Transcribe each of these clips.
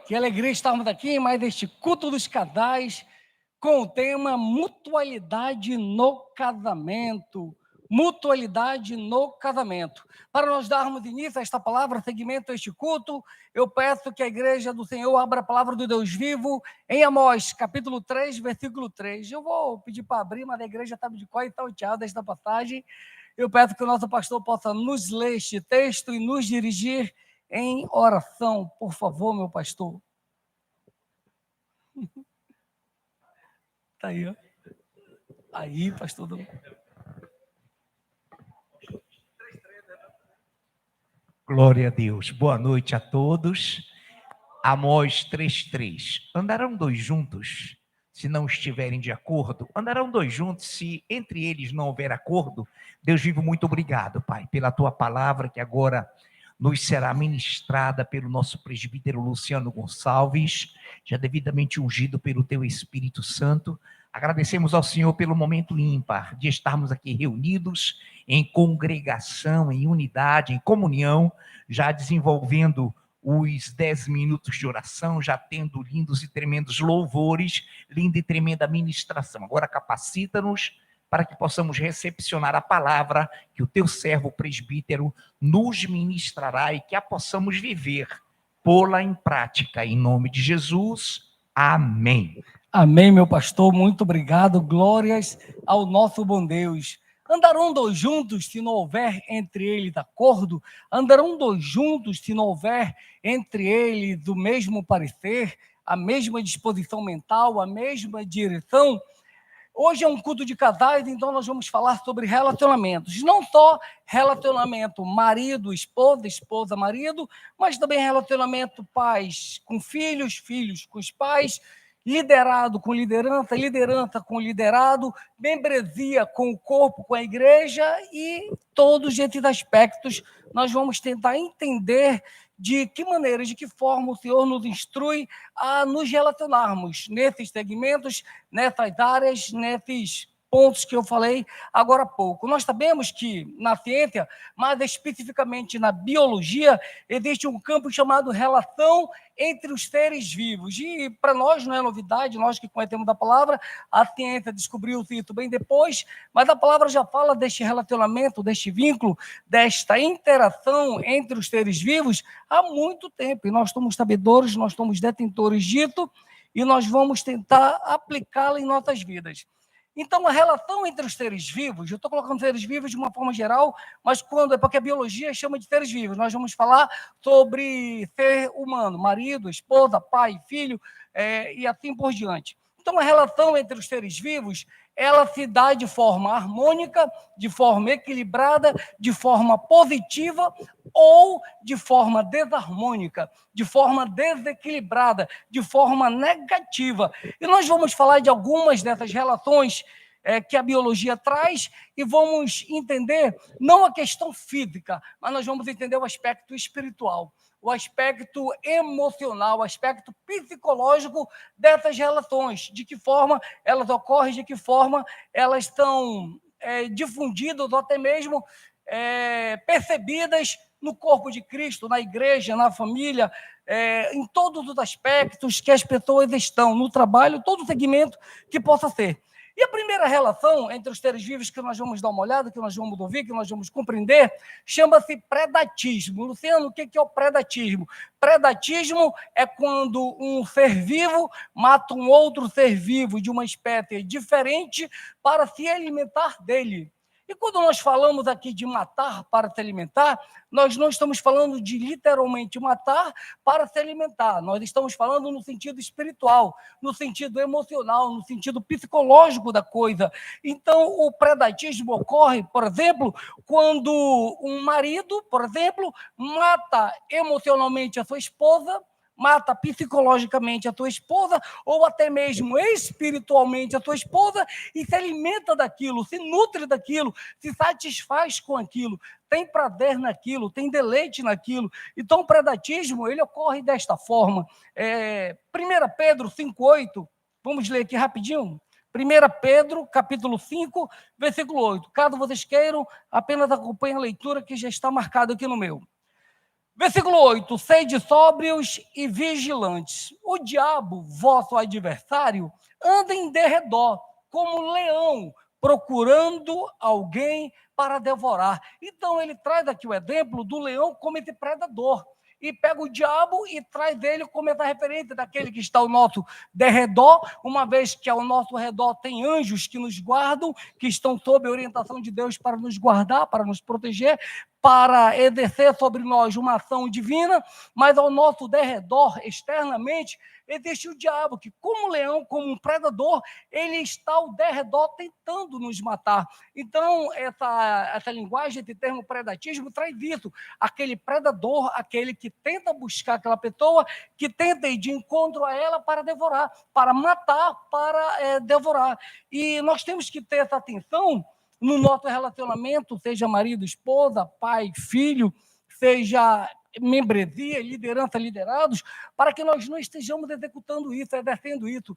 Que alegria estarmos aqui em mais este culto dos casais com o tema mutualidade no casamento. Mutualidade no casamento. Para nós darmos início a esta palavra, segmento a este culto, eu peço que a igreja do Senhor abra a palavra do Deus vivo em Amós, capítulo 3, versículo 3. Eu vou pedir para abrir, mas a igreja está de cor e salteada esta passagem. Eu peço que o nosso pastor possa nos ler este texto e nos dirigir em oração, por favor, meu pastor. Está aí, ó. Aí, pastor. Glória a Deus. Boa noite a todos. Amós 3:3. Andarão dois juntos, se não estiverem de acordo? Andarão dois juntos, se entre eles não houver acordo? Deus vivo, muito obrigado, Pai, pela tua palavra que agora nos será ministrada pelo nosso presbítero Luciano Gonçalves, já devidamente ungido pelo teu Espírito Santo. Agradecemos ao Senhor pelo momento ímpar de estarmos aqui reunidos em congregação, em unidade, em comunhão, já desenvolvendo os 10 minutos de oração, já tendo lindos e tremendos louvores, linda e tremenda ministração. Agora capacita-nos para que possamos recepcionar a palavra que o teu servo presbítero nos ministrará e que a possamos viver, pô-la em prática, em nome de Jesus. Amém. Amém, meu pastor, muito obrigado. Glórias ao nosso bom Deus. Andarão dois juntos se não houver entre eles acordo? Andarão dois juntos se não houver entre eles o mesmo parecer, a mesma disposição mental, a mesma direção? Hoje é um culto de casais, então nós vamos falar sobre relacionamentos. Não só relacionamento marido, esposa, esposa, marido, mas também relacionamento pais com filhos, filhos com os pais, liderado com liderança, liderança com liderado, membresia com o corpo, com a igreja e todos esses aspectos nós vamos tentar entender de que maneira, de que forma o Senhor nos instrui a nos relacionarmos nesses segmentos, nessas áreas, nesses pontos que eu falei agora há pouco. Nós sabemos que na ciência, mais especificamente na biologia, existe um campo chamado relação entre os seres vivos. E para nós não é novidade, nós que conhecemos a palavra, a ciência descobriu isso bem depois, mas a palavra já fala deste relacionamento, deste vínculo, desta interação entre os seres vivos há muito tempo. E nós somos sabedores, nós somos detentores disso, e nós vamos tentar aplicá-la em nossas vidas. Então, a relação entre os seres vivos, eu estou colocando seres vivos de uma forma geral, mas quando é porque a biologia chama de seres vivos, nós vamos falar sobre ser humano, marido, esposa, pai, filho, e assim por diante. Então, a relação entre os seres vivos, ela se dá de forma harmônica, de forma equilibrada, de forma positiva ou de forma desarmônica, de forma desequilibrada, de forma negativa. E nós vamos falar de algumas dessas relações que a biologia traz e vamos entender não a questão física, mas nós vamos entender o aspecto espiritual, o aspecto emocional, o aspecto psicológico dessas relações, de que forma elas ocorrem, de que forma elas estão difundidas ou até mesmo percebidas no corpo de Cristo, na igreja, na família, em todos os aspectos que as pessoas estão, no trabalho, todo segmento que possa ser. E a primeira relação entre os seres vivos que nós vamos dar uma olhada, que nós vamos ouvir, que nós vamos compreender, chama-se predatismo. Luciano, o que é o predatismo? Predatismo é quando um ser vivo mata um outro ser vivo de uma espécie diferente para se alimentar dele. E quando nós falamos aqui de matar para se alimentar, nós não estamos falando de literalmente matar para se alimentar. Nós estamos falando no sentido espiritual, no sentido emocional, no sentido psicológico da coisa. Então, o predatismo ocorre, por exemplo, quando um marido, por exemplo, mata emocionalmente a sua esposa, mata psicologicamente a tua esposa, ou até mesmo espiritualmente a tua esposa, e se alimenta daquilo, se nutre daquilo, se satisfaz com aquilo, tem prazer naquilo, tem deleite naquilo. Então, o predatismo, ele ocorre desta forma. 1 Pedro 5,8, vamos ler aqui rapidinho. 1 Pedro, capítulo 5, versículo 8. Caso vocês queiram, apenas acompanhem a leitura que já está marcada aqui no meu. Versículo 8: sede sóbrios e vigilantes. O diabo, vosso adversário, anda em derredor, como leão, procurando alguém para devorar. Então, ele traz aqui o exemplo do leão como esse predador. E pega o diabo e traz ele como essa referência daquele que está ao nosso derredor, uma vez que ao nosso redor tem anjos que nos guardam, que estão sob a orientação de Deus para nos guardar, para nos proteger, para exercer sobre nós uma ação divina, mas ao nosso derredor, externamente, existe o diabo, que como leão, como um predador, ele está ao derredor tentando nos matar. Então, essa linguagem, esse termo predatismo, traz isso. Aquele predador, aquele que tenta buscar aquela pessoa, que tenta ir de encontro a ela para devorar, para matar, para devorar. E nós temos que ter essa atenção no nosso relacionamento, seja marido, esposa, pai, filho, seja membresia, liderança, liderados, para que nós não estejamos executando isso, exercendo isso,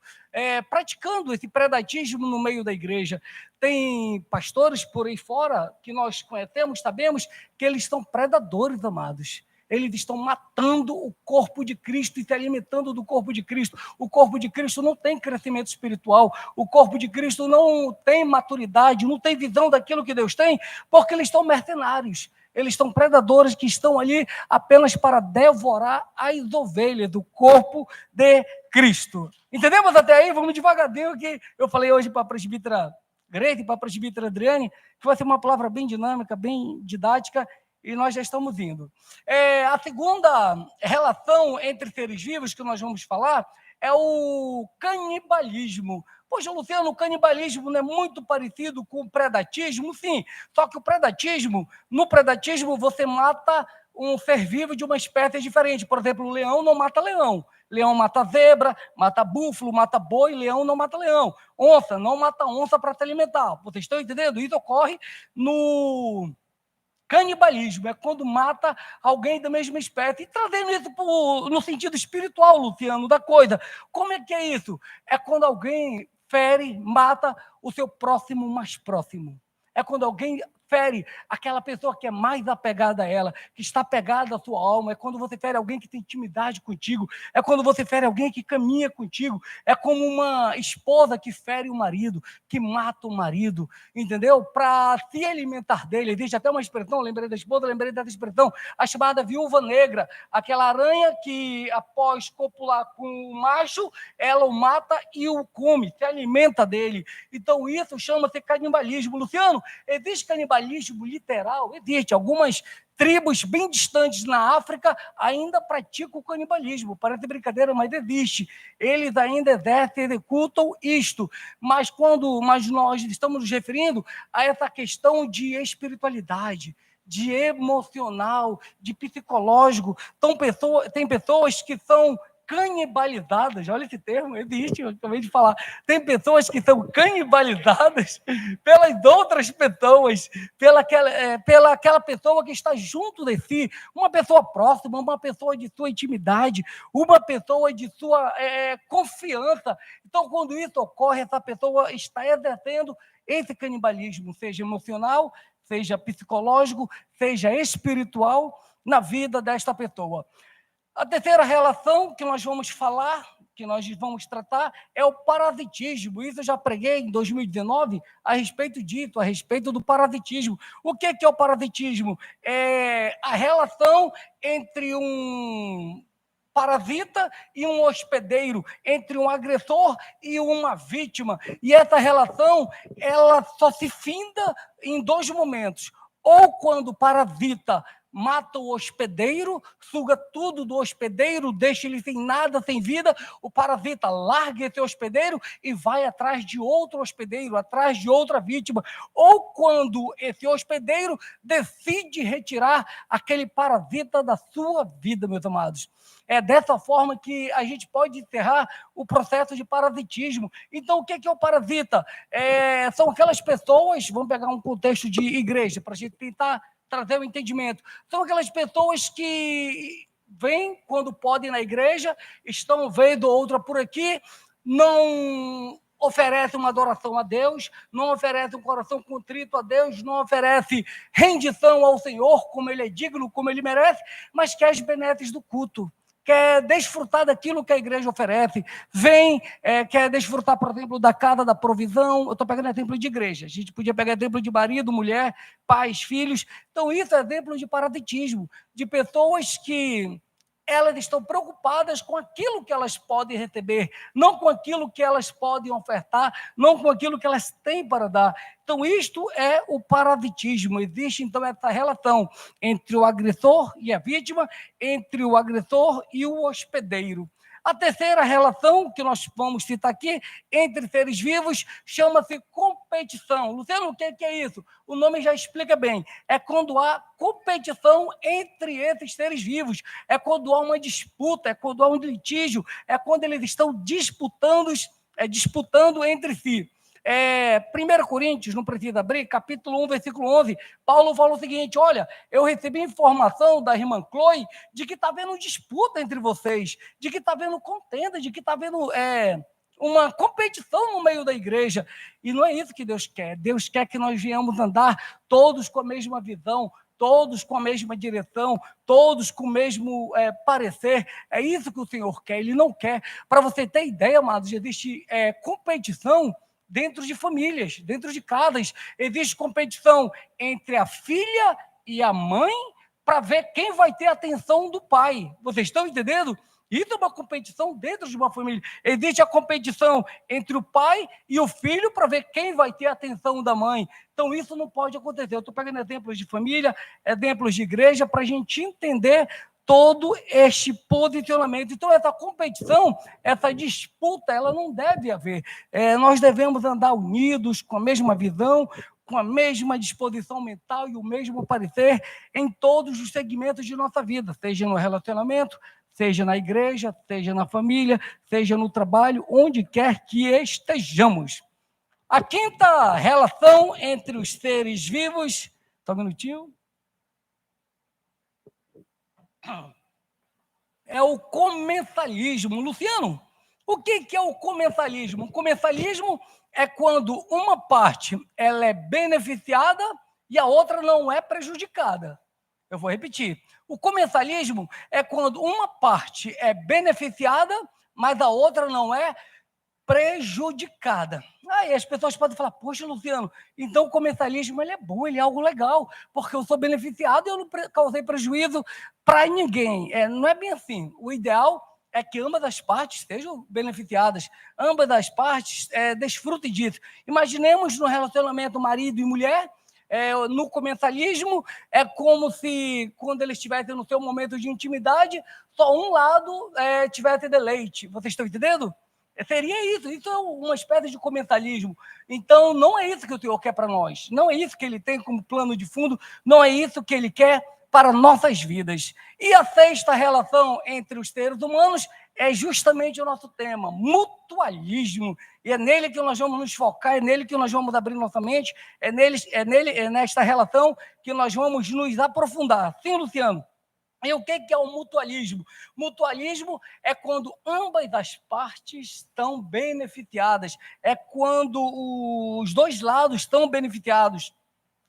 praticando esse predatismo no meio da igreja. Tem pastores por aí fora que nós conhecemos, sabemos que eles são predadores, amados. Eles estão matando o corpo de Cristo e se alimentando do corpo de Cristo. O corpo de Cristo não tem crescimento espiritual. O corpo de Cristo não tem maturidade, não tem visão daquilo que Deus tem, porque eles estão mercenários. Eles estão predadores que estão ali apenas para devorar as ovelhas do corpo de Cristo. Entendemos até aí? Vamos devagarinho, que eu falei hoje para a presbítera Greta e para a presbítera Adriane, que vai ser uma palavra bem dinâmica, bem didática, e nós já estamos indo. A segunda relação entre seres vivos que nós vamos falar é o canibalismo. Poxa, Luciano, o canibalismo não é muito parecido com o predatismo? Sim, só que no predatismo você mata um ser vivo de uma espécie diferente. Por exemplo, o leão não mata leão. Leão mata zebra, mata búfalo, mata boi, leão não mata leão. Onça não mata onça para se alimentar. Vocês estão entendendo? Isso ocorre no canibalismo, é quando mata alguém da mesma espécie. E trazendo isso no sentido espiritual, Luciano, da coisa. Como é que é isso? É quando alguém fere, mata o seu próximo mais próximo. É quando alguém fere aquela pessoa que é mais apegada a ela, que está apegada à sua alma. É quando você fere alguém que tem intimidade contigo. É quando você fere alguém que caminha contigo. É como uma esposa que fere o marido, que mata o marido, entendeu? Para se alimentar dele. Existe até uma expressão, lembrei da esposa, lembrei dessa expressão, a chamada viúva negra, aquela aranha que após copular com o macho, ela o mata e o come, se alimenta dele. Então isso chama-se canibalismo. Luciano, existe canibalismo literal? Existe. Algumas tribos bem distantes na África ainda praticam o canibalismo. Parece brincadeira, mas existe. Eles ainda exercem, executam isto. Mas nós estamos nos referindo a essa questão de espiritualidade, de emocional, de psicológico. Então, tem pessoas que são canibalizadas, olha esse termo, existe, eu acabei de falar. Tem pessoas que são canibalizadas pelas outras pessoas, pela aquela pessoa que está junto de si, uma pessoa próxima, uma pessoa de sua intimidade, uma pessoa de sua confiança. Então, quando isso ocorre, essa pessoa está exercendo esse canibalismo, seja emocional, seja psicológico, seja espiritual, na vida desta pessoa. A terceira relação que nós vamos falar, que nós vamos tratar, é o parasitismo. Isso eu já preguei em 2019 a respeito disso, a respeito do parasitismo. O que é o parasitismo? É a relação entre um parasita e um hospedeiro, entre um agressor e uma vítima. E essa relação, ela só se finda em dois momentos. Ou quando o parasita mata o hospedeiro, suga tudo do hospedeiro, deixa ele sem nada, sem vida, o parasita larga esse hospedeiro e vai atrás de outro hospedeiro, atrás de outra vítima. Ou quando esse hospedeiro decide retirar aquele parasita da sua vida, meus amados. É dessa forma que a gente pode encerrar o processo de parasitismo. Então, o que é o parasita? São aquelas pessoas, vamos pegar um contexto de igreja, para a gente tentar trazer o entendimento. São aquelas pessoas que vêm quando podem na igreja, estão vendo outra por aqui, não oferece uma adoração a Deus, não oferece um coração contrito a Deus, não oferece rendição ao Senhor, como Ele é digno, como Ele merece, mas quer as benesses do culto, quer desfrutar daquilo que a igreja oferece, quer desfrutar, por exemplo, da casa da provisão. Eu estou pegando exemplo de igreja, a gente podia pegar exemplo de marido, mulher, pais, filhos. Então, isso é exemplo de parasitismo, de pessoas que elas estão preocupadas com aquilo que elas podem receber, não com aquilo que elas podem ofertar, não com aquilo que elas têm para dar. Então, isto é o parasitismo. Existe, então, essa relação entre o agressor e a vítima, entre o agressor e o hospedeiro. A terceira relação que nós vamos citar aqui, entre seres vivos, chama-se competição. Luciano, o que é isso? O nome já explica bem. É quando há competição entre esses seres vivos. É quando há uma disputa, é quando há um litígio, é quando eles estão disputando entre si. 1 Coríntios, não precisa abrir, capítulo 1, versículo 11, Paulo fala o seguinte: olha, eu recebi informação da irmã Chloe de que está havendo disputa entre vocês, de que está havendo contenda, de que está havendo uma competição no meio da igreja. E não é isso que Deus quer. Deus quer que nós venhamos andar todos com a mesma visão, todos com a mesma direção, todos com o mesmo parecer. É isso que o Senhor quer. Ele não quer. Para você ter ideia, amados, existe competição dentro de famílias, dentro de casas. Existe competição entre a filha e a mãe para ver quem vai ter a atenção do pai. Vocês estão entendendo? Isso é uma competição dentro de uma família. Existe a competição entre o pai e o filho para ver quem vai ter a atenção da mãe. Então, isso não pode acontecer. Eu estou pegando exemplos de família, exemplos de igreja, para a gente entender todo este posicionamento. Então, essa competição, essa disputa, ela não deve haver. Nós devemos andar unidos, com a mesma visão, com a mesma disposição mental e o mesmo parecer em todos os segmentos de nossa vida, seja no relacionamento, seja na igreja, seja na família, seja no trabalho, onde quer que estejamos. A quinta relação entre os seres vivos, só um minutinho, é o comensalismo. Luciano, o que é o comensalismo? O comensalismo é quando uma parte ela é beneficiada e a outra não é prejudicada. Eu vou repetir. O comensalismo é quando uma parte é beneficiada, mas a outra não é prejudicada. Aí as pessoas podem falar: poxa, Luciano, então o comensalismo ele é bom, ele é algo legal, porque eu sou beneficiado e eu não causei prejuízo para ninguém. Não é bem assim. O ideal é que ambas as partes sejam beneficiadas, ambas as partes desfrutem disso. Imaginemos no relacionamento marido e mulher, no comensalismo, é como se, quando eles estivessem no seu momento de intimidade, só um lado tivesse deleite. Vocês estão entendendo? Seria isso é uma espécie de comensalismo. Então, não é isso que o Senhor quer para nós, não é isso que Ele tem como plano de fundo, não é isso que Ele quer para nossas vidas. E a sexta relação entre os seres humanos é justamente o nosso tema, mutualismo. E é nele que nós vamos nos focar, é nele que nós vamos abrir nossa mente, é nesta relação que nós vamos nos aprofundar. Sim, Luciano? E o que é o mutualismo? Mutualismo é quando ambas as partes estão beneficiadas, é quando os dois lados estão beneficiados.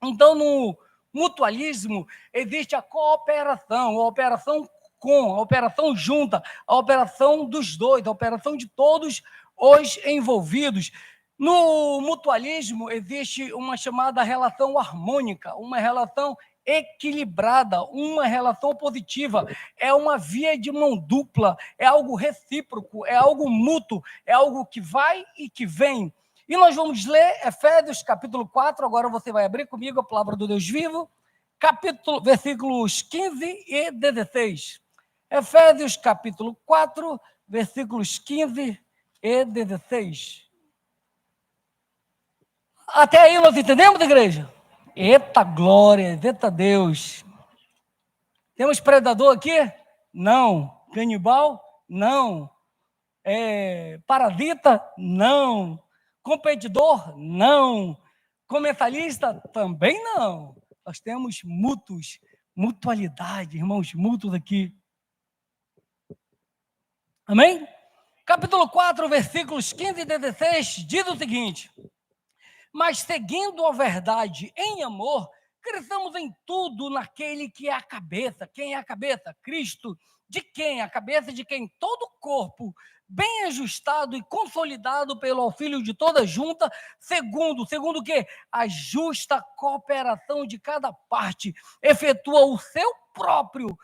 Então, no mutualismo, existe a cooperação, a operação a operação junta, a operação dos dois, a operação de todos os envolvidos. No mutualismo, existe uma chamada relação harmônica, uma relação equilibrada, uma relação positiva, é uma via de mão dupla, é algo recíproco, é algo mútuo, é algo que vai e que vem. E nós vamos ler Efésios capítulo 4, agora você vai abrir comigo a palavra do Deus vivo, versículos 15 e 16. Efésios capítulo 4, versículos 15 e 16. Até aí nós entendemos, igreja? Eita glória, eita Deus. Temos predador aqui? Não. Canibal? Não. Parasita? Não. Competidor? Não. Comentarista? Também não. Nós temos mutualidade, irmãos, mútuos aqui. Amém? capítulo 4, versículos 15 e 16, diz o seguinte: mas seguindo a verdade em amor, cresçamos em tudo naquele que é a cabeça. Quem é a cabeça? Cristo. De quem? A cabeça de quem? Todo o corpo, bem ajustado e consolidado pelo auxílio de toda junta, segundo o quê? A justa cooperação de cada parte, efetua o seu próprio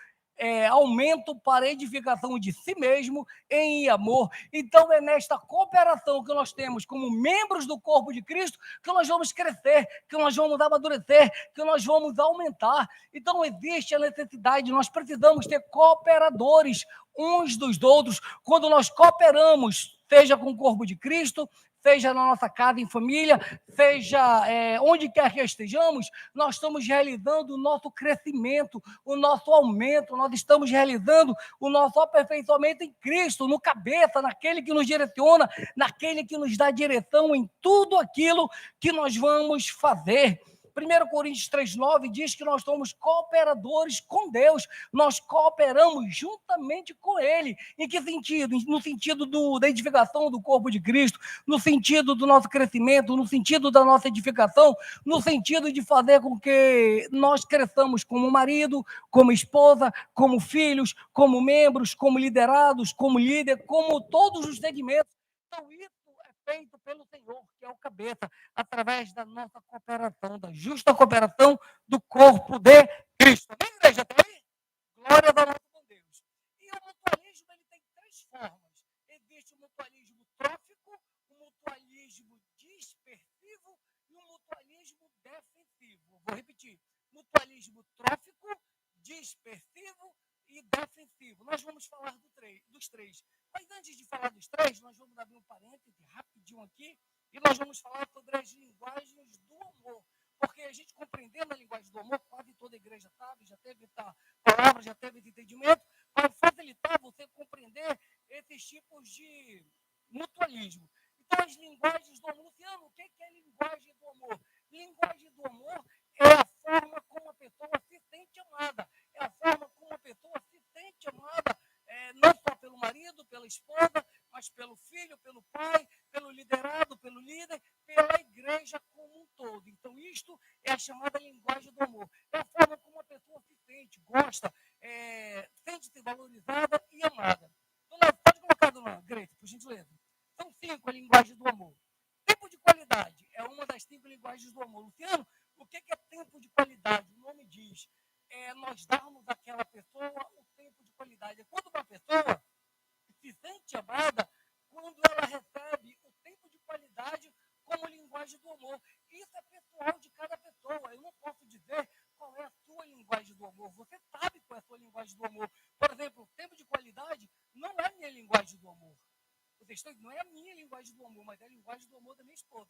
aumento para edificação de si mesmo em amor. Então é nesta cooperação que nós temos como membros do corpo de Cristo que nós vamos crescer, que nós vamos amadurecer, que nós vamos aumentar. Então existe a necessidade, nós precisamos ter cooperadores uns dos outros. Quando nós cooperamos, seja com o corpo de Cristo, seja na nossa casa, em família, seja onde quer que estejamos, nós estamos realizando o nosso crescimento, o nosso aumento, nós estamos realizando o nosso aperfeiçoamento em Cristo, no cabeça, naquele que nos direciona, naquele que nos dá direção em tudo aquilo que nós vamos fazer. 1 Coríntios 3,9 diz que nós somos cooperadores com Deus, nós cooperamos juntamente com Ele. Em que sentido? No sentido da edificação do corpo de Cristo, no sentido do nosso crescimento, no sentido da nossa edificação, no sentido de fazer com que nós cresçamos como marido, como esposa, como filhos, como membros, como liderados, como líder, como todos os segmentos. Então, isso é feito pelo Senhor, que é o cabeça, através da nossa cooperação, da justa cooperação do corpo de Cristo. Amém, igreja? Está aí? Glória ao nosso Deus. E o mutualismo ele tem três formas. Existe o mutualismo trófico, o mutualismo dispersivo e o mutualismo defensivo. Vou repetir. Mutualismo trófico, dispersivo e defensivo. Nós vamos falar dos três. Mas antes de falar dos três, nós vamos abrir um parêntese rapidinho aqui e nós vamos falar sobre as linguagens do amor. Porque a gente compreendendo a linguagem do amor, quase toda a igreja sabe, já teve essa palavra, já teve esse entendimento, para facilitar você compreender esses tipos de mutualismo. Então, as linguagens do amor. Luciano, o que é linguagem do amor? Linguagem do amor é a forma como a pessoa se sente amada. É a forma como a pessoa se sente amada, não só pelo marido, pela esposa, mas pelo filho, pelo pai, pelo liderado, pelo líder, pela igreja como um todo. Então, isto é a chamada linguagem do amor. É a forma como a pessoa se sente, gosta, sente-se valorizada e amada. Então, pode colocar, dona Greta, por gentileza. São 5 a linguagem do amor. Tempo de qualidade é uma das 5 linguagens do amor. Luciano, o que é tempo de qualidade? O nome diz, nós darmos àquela pessoa o tempo de qualidade. É quando uma pessoa se sente amada, quando ela recebe o tempo de qualidade como linguagem do amor. Isso é pessoal de cada pessoa. Eu não posso dizer qual é a sua linguagem do amor. Você sabe qual é a sua linguagem do amor. Por exemplo, tempo de qualidade não é a minha linguagem do amor. Não é a minha linguagem do amor, mas é a linguagem do amor da minha esposa.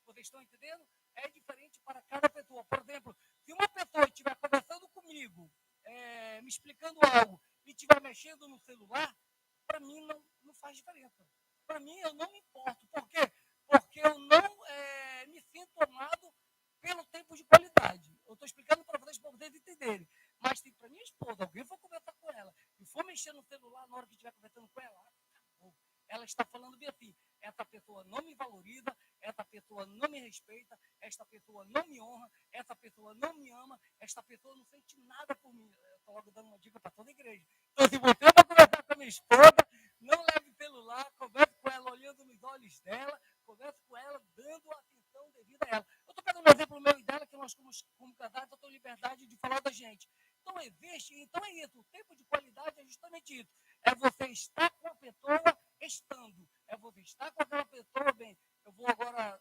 Vocês estão entendendo? É diferente para cada pessoa. Por exemplo, se uma pessoa estiver conversando comigo, me explicando algo, e estiver mexendo no celular, para mim não faz diferença. Para mim, eu não me importo. Por quê? Porque eu não me sinto amado pelo tempo de qualidade. Eu estou explicando para vocês entenderem. Mas se para minha esposa, alguém for conversar com ela, e for mexer no celular na hora que estiver conversando com ela, acabou. Ela está falando bem assim, essa pessoa não me valoriza, essa pessoa não me respeita, esta pessoa não me honra, essa pessoa não me ama, esta pessoa não sente nada por mim. Eu estou logo dando uma dica para toda a igreja. Então, se você vai conversar com a minha esposa, não leve celular, converse com ela olhando nos olhos dela, converse com ela dando a atenção devida a ela. Eu estou pegando um exemplo meu e dela, que nós como casados, eu tenho liberdade de falar da gente. Então é isso, o tempo de qualidade é justamente isso. É você estar com a pessoa estando. É você estar com aquela pessoa, bem, eu vou agora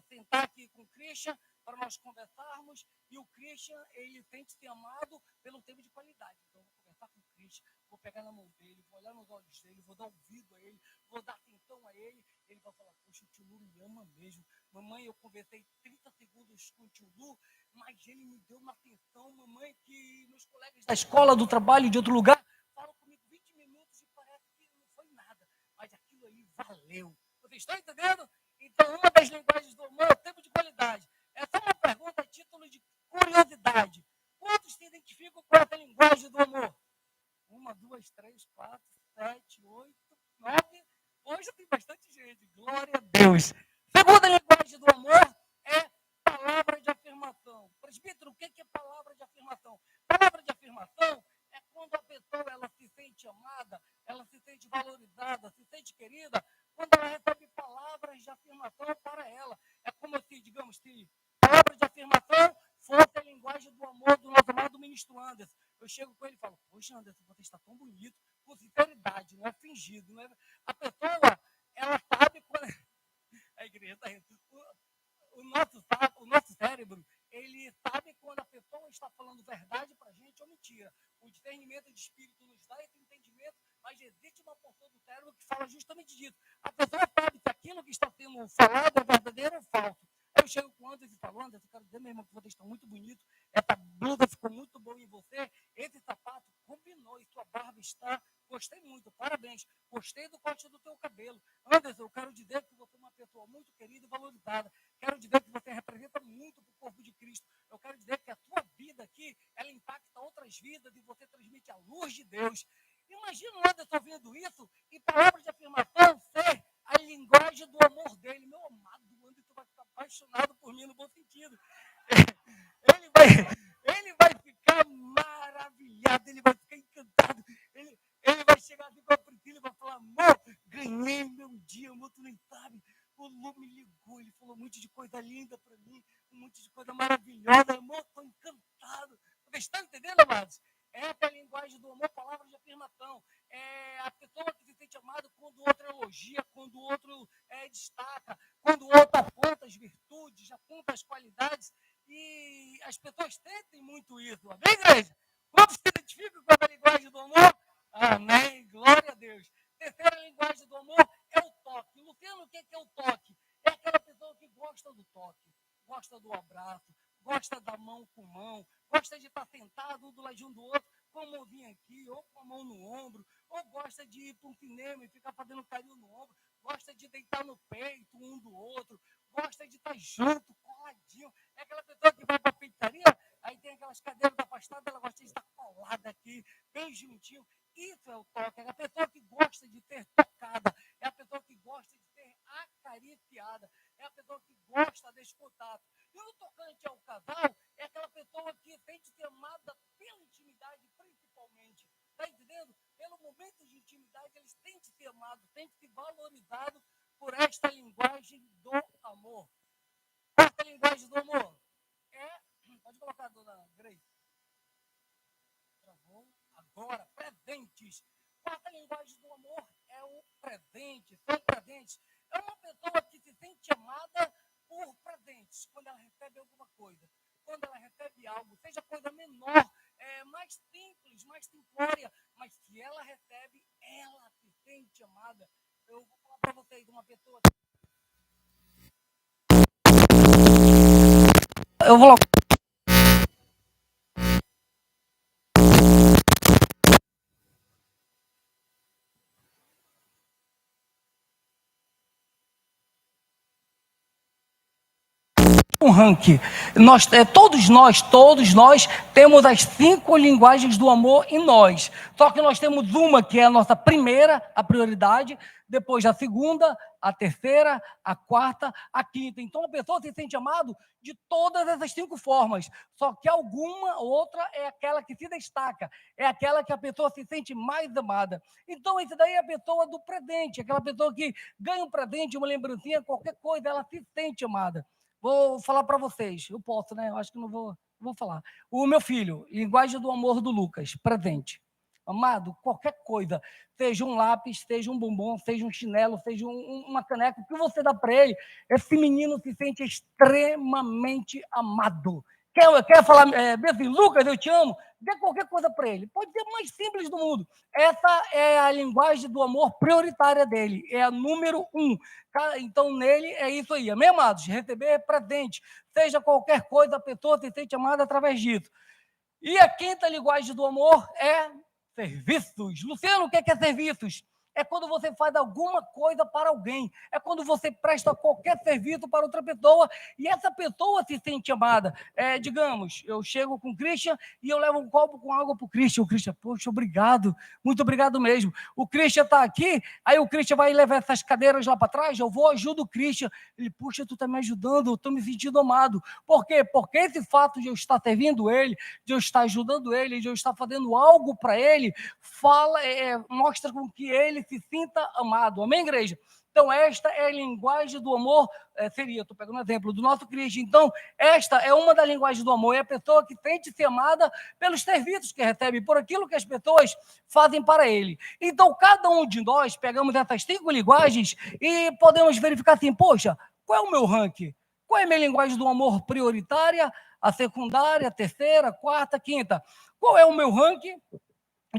sentar aqui com o Christian para nós conversarmos, e o Christian, ele sente-se amado pelo tempo de qualidade. Então, eu vou conversar com o Christian, vou pegar na mão dele, vou olhar nos olhos dele, vou dar ouvido a ele, vou dar atenção a ele, ele vai falar, poxa, o tio Lu me ama mesmo. Mamãe, eu conversei 30 segundos com o tio Lu, mas ele me deu uma atenção, mamãe, que meus colegas da escola, do trabalho, de outro lugar, falam comigo 20 minutos e parece que não foi nada. Mas aquilo ali valeu. Vocês estão entendendo? Então, uma das linguagens do amor é o tempo de qualidade. Essa é uma pergunta a título de curiosidade. Quantos se identificam com essa linguagem do amor? 1, 2, 3, 4, 7, 8, 9, Hoje tem bastante gente, glória a Deus. Segunda linguagem do amor é palavra de afirmação. Presbítero, o que é palavra de afirmação? Palavra de afirmação é quando a pessoa ela se sente amada, ela se sente valorizada, se sente querida, quando ela recebe palavras de afirmação para ela. É como se, digamos, se palavra de afirmação fosse a linguagem do amor do nosso amado ministro Anderson. Eu chego com ele e falo, poxa, Anderson, você está tão bonito, com sinceridade, não é fingido. Não é... A pessoa, ela sabe quando... A igreja está rindo. O nosso cérebro, ele sabe quando a pessoa está falando verdade para a gente ou mentira. O discernimento de espírito nos dá esse entendimento, mas existe uma porção do cérebro que fala justamente disso. A pessoa sabe se aquilo que está sendo falado é verdadeiro ou falso. Aí eu chego com o Anderson e falo, Anderson, eu quero dizer, meu irmão, que você está muito bonito, essa blusa ficou muito boa em você, esse sapato combinou e sua barba está... Gostei muito, parabéns. Gostei do corte do teu cabelo. Anderson, eu quero dizer que você é uma pessoa muito querida e valorizada. Quero dizer que você representa muito para o corpo de Cristo. Eu quero dizer que a tua vida aqui, ela impacta outras vidas e você transmite a luz de Deus. Imagina o Anderson ouvindo isso e palavras de afirmação ser a linguagem do amor dele. Meu amado, o Anderson vai ficar apaixonado por mim no bom sentido. Ele vai ficar maravilhado, ele vai ficar encantado. Ele vai chegar aqui com a Priscila e vai falar, amor, ganhei meu dia, amor, tu nem sabe. O Lu me ligou, ele falou um monte de coisa linda para mim, um monte de coisa maravilhosa. Amor, estou encantado. Vocês estão entendendo, amados? Essa é a linguagem do amor, palavra de afirmação. É a pessoa que se sente amada quando o outro elogia, quando o outro destaca, quando o outro aponta as virtudes, aponta as qualidades. E as pessoas sentem muito isso. Amém, igreja? Quantos se identificam com a linguagem do amor? Amém, glória a Deus. Terceira linguagem do amor é o toque. Luciano, o que é o toque? É aquela pessoa que gosta do toque, gosta do abraço, gosta da mão com mão, gosta de estar sentado um do ladinho do outro, com a mãozinha aqui, ou com a mão no ombro, ou gosta de ir para um cinema e ficar fazendo carinho no ombro, gosta de deitar no peito um do outro, gosta de estar junto, coladinho. É aquela pessoa que vai para a pizzaria, aí tem aquelas cadeiras afastadas, ela gosta de estar colada aqui, bem juntinho. Isso é o toque. É a pessoa que gosta de ser tocada, é a pessoa que gosta de ser acariciada, é a pessoa que gosta desse contato. E o tocante ao casal é aquela pessoa que sente ser amada pela intimidade, principalmente. Está entendendo? Pelo momento de intimidade, eles têm de ser amados, têm de ser valorizados por esta linguagem do amor. Quarta linguagem do amor é... Pode colocar, dona Grace. Travou. Agora, presentes. Quarta linguagem do amor é o presente. São presentes. É uma pessoa que se sente amada por presentes. Quando ela recebe alguma coisa. Quando ela recebe algo, seja coisa menor, mais simples, mais simplória, mas se ela recebe, ela se sente amada. Eu vou falar para vocês, uma pessoa... Eu vou... Um ranking. Todos nós temos as 5 linguagens do amor em nós. Só que nós temos uma que é a nossa primeira, a prioridade, depois a segunda, a terceira, a quarta, a quinta. Então a pessoa se sente amado de todas essas 5 formas. Só que alguma outra é aquela que se destaca, é aquela que a pessoa se sente mais amada. Então esse daí é a pessoa do presente, aquela pessoa que ganha um presente, uma lembrancinha, qualquer coisa, ela se sente amada. Vou falar para vocês, eu posso, né? Eu acho que não vou falar. O meu filho, linguagem do amor do Lucas, presente. Amado, qualquer coisa, seja um lápis, seja um bombom, seja um chinelo, seja uma caneca, o que você dá para ele, esse menino se sente extremamente amado. Quer falar, assim, Lucas, eu te amo? Dê qualquer coisa para ele. Pode ser mais simples do mundo. Essa é a linguagem do amor prioritária dele. É a número 1. Então, nele, é isso aí. Amém, amados? Receber presente. Seja qualquer coisa, a pessoa se sente amada através disso. E a quinta linguagem do amor é serviços. Luciano, o que é serviços? É quando você faz alguma coisa para alguém. É quando você presta qualquer serviço para outra pessoa e essa pessoa se sente amada. Digamos, eu chego com o Christian e eu levo um copo com água para o Christian. O Christian, poxa, obrigado, muito obrigado mesmo. O Christian está aqui, aí o Christian vai levar essas cadeiras lá para trás, eu vou, ajudo o Christian. Ele, puxa, tu está me ajudando, eu estou me sentindo amado. Por quê? Porque esse fato de eu estar servindo ele, de eu estar ajudando ele, de eu estar fazendo algo para ele, mostra com que ele se sinta amado. Amém, igreja? Então, esta é a linguagem do amor, estou pegando um exemplo do nosso Cristo. Então, esta é uma das linguagens do amor, é a pessoa que sente ser amada pelos serviços que recebe, por aquilo que as pessoas fazem para ele. Então, cada um de nós pegamos essas 5 linguagens e podemos verificar assim, poxa, qual é o meu ranking? Qual é a minha linguagem do amor prioritária, a secundária, a terceira, a quarta, a quinta? Qual é o meu ranking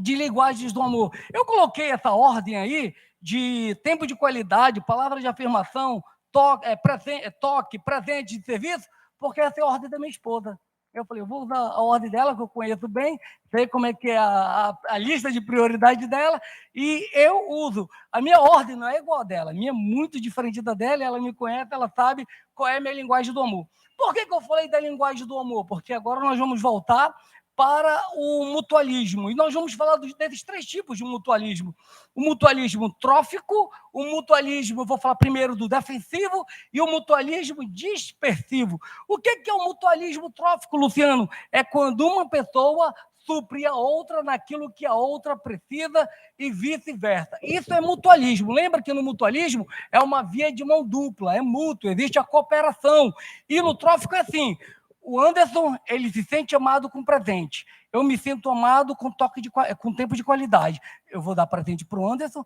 de linguagens do amor? Eu coloquei essa ordem aí de tempo de qualidade, palavras de afirmação, toque, presente de serviço, porque essa é a ordem da minha esposa. Eu falei, eu vou usar a ordem dela, que eu conheço bem, sei como é que é a lista de prioridade dela, e eu uso. A minha ordem não é igual a dela, a minha é muito diferente da dela, ela me conhece, ela sabe qual é a minha linguagem do amor. Por que eu falei da linguagem do amor? Porque agora nós vamos voltar para o mutualismo. E nós vamos falar desses 3 tipos de mutualismo. O mutualismo trófico, o mutualismo, vou falar primeiro do defensivo, e o mutualismo dispersivo. O que é o mutualismo trófico, Luciano? É quando uma pessoa supre a outra naquilo que a outra precisa e vice-versa. Isso é mutualismo. Lembra que no mutualismo é uma via de mão dupla, é mútuo, existe a cooperação. E no trófico é assim, o Anderson, ele se sente amado com presente. Eu me sinto amado com tempo de qualidade. Eu vou dar presente para o Anderson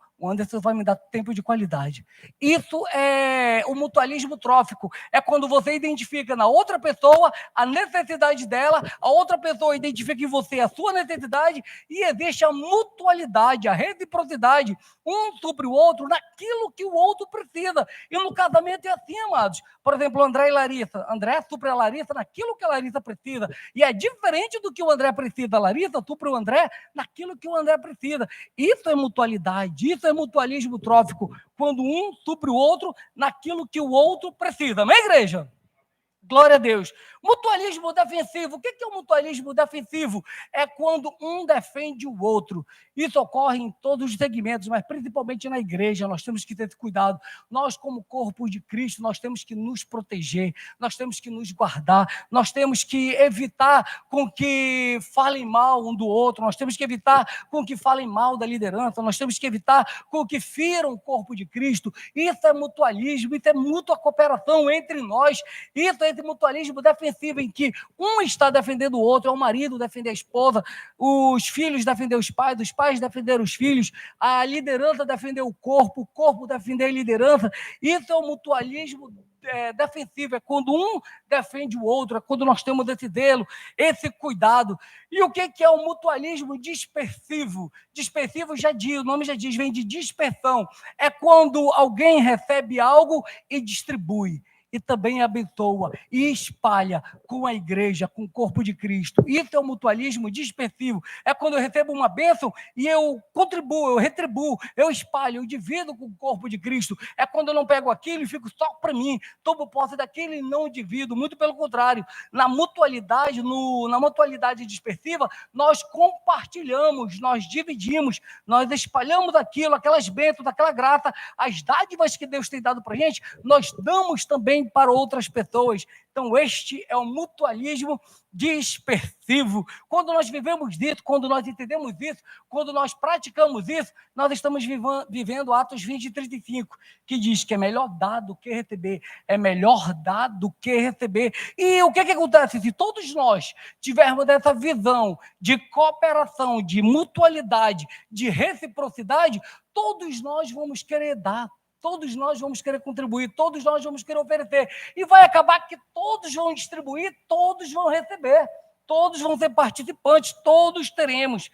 vai me dar tempo de qualidade. Isso é o mutualismo trófico. É quando você identifica na outra pessoa a necessidade dela, a outra pessoa identifica em você a sua necessidade e existe a mutualidade, a reciprocidade, um sobre o outro, naquilo que o outro precisa. E no casamento é assim, amados. Por exemplo, André e Larissa. André supre a Larissa naquilo que a Larissa precisa. E é diferente do que o André precisa. A Larissa supre o André naquilo que o André precisa. Isso é mutualidade, isso é mutualismo trófico, quando um supre o outro naquilo que o outro precisa. Amém, igreja? Glória a Deus. Mutualismo defensivo. O que é o mutualismo defensivo? É quando um defende o outro. Isso ocorre em todos os segmentos, mas principalmente na igreja. Nós temos que ter cuidado. Nós, como corpo de Cristo, nós temos que nos proteger, nós temos que nos guardar, nós temos que evitar com que falem mal um do outro, nós temos que evitar com que falem mal da liderança, nós temos que evitar com que firam o corpo de Cristo. Isso é mutualismo, isso é mútua cooperação entre nós. Isso é esse mutualismo defensivo, em que um está defendendo o outro, é o marido defender a esposa, os filhos defender os pais defender os filhos, a liderança defender o corpo defender a liderança. Isso é o mutualismo defensivo, é quando um defende o outro, é quando nós temos esse zelo, esse cuidado. E o que é o mutualismo dispersivo? Dispersivo, o nome já diz, vem de dispersão. É quando alguém recebe algo e distribui, e também abençoa e espalha com a igreja, com o corpo de Cristo. Isso é o mutualismo dispersivo. É quando eu recebo uma bênção e eu contribuo, eu retribuo, eu espalho, eu divido com o corpo de Cristo. É quando eu não pego aquilo e fico só para mim, tomo posse daquilo e não divido. Muito pelo contrário, na mutualidade dispersiva, nós compartilhamos, nós dividimos, nós espalhamos aquilo, aquelas bênçãos, aquela graça, as dádivas que Deus tem dado para a gente, nós damos também para outras pessoas. Então, este é o mutualismo dispersivo. Quando nós vivemos isso, quando nós entendemos isso, quando nós praticamos isso, nós estamos vivendo Atos 20 e 35, que diz que é melhor dar do que receber, é melhor dar do que receber. E o que acontece? Se todos nós tivermos essa visão de cooperação, de mutualidade, de reciprocidade, todos nós vamos querer dar. Todos nós vamos querer contribuir, todos nós vamos querer oferecer. E vai acabar que todos vão distribuir, todos vão receber, todos vão ser participantes, todos teremos.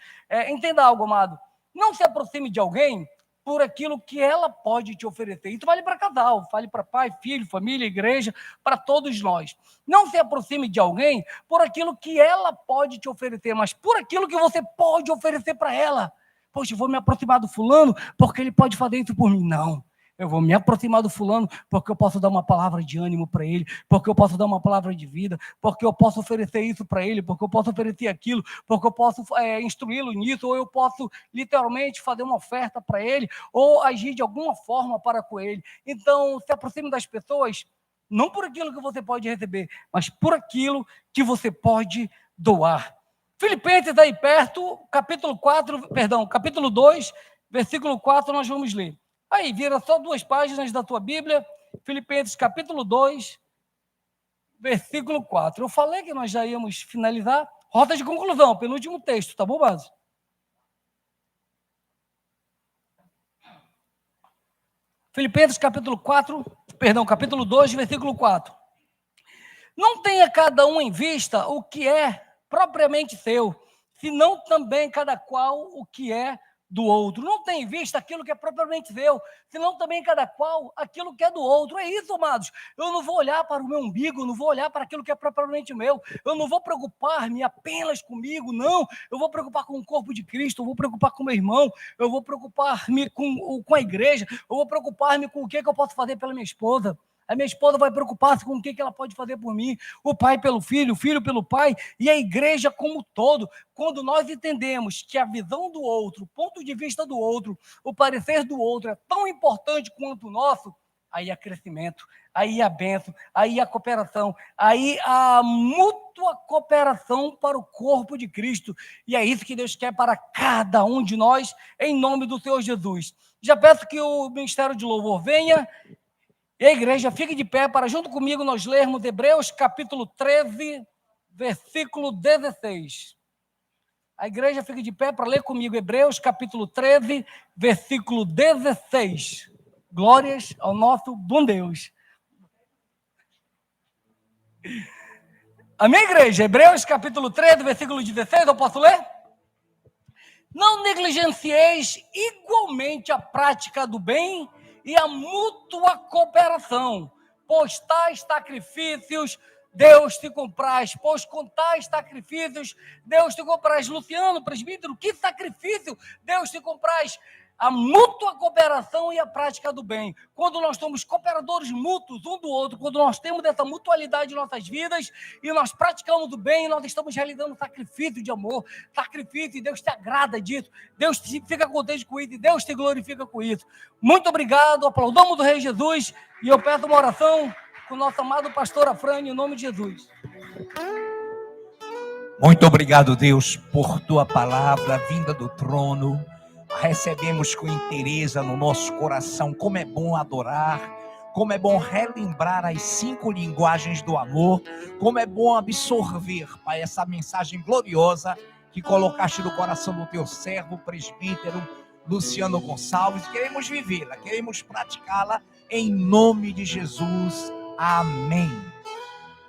Entenda algo, amado. Não se aproxime de alguém por aquilo que ela pode te oferecer. Isso vale para casal, vale para pai, filho, família, igreja, para todos nós. Não se aproxime de alguém por aquilo que ela pode te oferecer, mas por aquilo que você pode oferecer para ela. poxa, eu vou me aproximar do fulano porque ele pode fazer isso por mim. Não. Eu vou me aproximar do fulano porque eu posso dar uma palavra de ânimo para ele, porque eu posso dar uma palavra de vida, porque eu posso oferecer isso para ele, porque eu posso oferecer aquilo, porque eu posso instruí-lo nisso, ou eu posso literalmente fazer uma oferta para ele, ou agir de alguma forma para com ele. Então, se aproxime das pessoas, não por aquilo que você pode receber, mas por aquilo que você pode doar. Filipenses aí perto, capítulo 2, versículo 4, nós vamos ler. Aí, vira só 2 páginas da tua Bíblia, Filipenses capítulo 2, versículo 4. Eu falei que nós já íamos finalizar. Rota de conclusão, penúltimo texto, tá bom, Base? Filipenses capítulo 2, versículo 4. Não tenha cada um em vista o que é propriamente seu, senão também cada qual o que é do outro. Não tem em vista aquilo que é propriamente seu, senão também cada qual aquilo que é do outro. É isso, amados. Eu não vou olhar para o meu umbigo, não vou olhar para aquilo que é propriamente meu. Eu não vou preocupar-me apenas comigo, não. Eu vou preocupar com o corpo de Cristo, eu vou preocupar com o meu irmão, eu vou preocupar-me com a igreja, eu vou preocupar-me com o que eu posso fazer pela minha esposa. A minha esposa vai preocupar-se com o que ela pode fazer por mim, o pai pelo filho, o filho pelo pai, e a igreja como um todo. Quando nós entendemos que a visão do outro, o ponto de vista do outro, o parecer do outro é tão importante quanto o nosso, aí há crescimento, aí há bênção, aí há cooperação, aí há mútua cooperação para o corpo de Cristo. E é isso que Deus quer para cada um de nós, em nome do Senhor Jesus. Já peço que o Ministério de Louvor venha. E a igreja fique de pé para, junto comigo, nós lermos Hebreus capítulo 13, versículo 16. A igreja fique de pé para ler comigo Hebreus capítulo 13, versículo 16. Glórias ao nosso bom Deus. Amém, igreja? Hebreus capítulo 13, versículo 16, eu posso ler? Não negligencieis igualmente a prática do bem e a mútua cooperação, pois tais sacrifícios Deus te compraz, pois com tais sacrifícios Deus te compraz. Luciano, presbítero, que sacrifício Deus te compraz? A mútua cooperação e a prática do bem. Quando nós somos cooperadores mútuos um do outro, quando nós temos essa mutualidade em nossas vidas e nós praticamos o bem, nós estamos realizando sacrifício de amor, sacrifício, e Deus te agrada disso, Deus fica contente com isso, e Deus te glorifica com isso. Muito obrigado, aplaudamos o Rei Jesus, e eu peço uma oração com o nosso amado pastor Afrânio, em nome de Jesus. Muito obrigado, Deus, por tua palavra vinda do trono. Recebemos com interesse no nosso coração. Como é bom adorar, como é bom relembrar as 5 linguagens do amor, como é bom absorver, Pai, essa mensagem gloriosa que colocaste no coração do teu servo, presbítero Luciano Gonçalves. Queremos vivê-la, queremos praticá-la em nome de Jesus. Amém.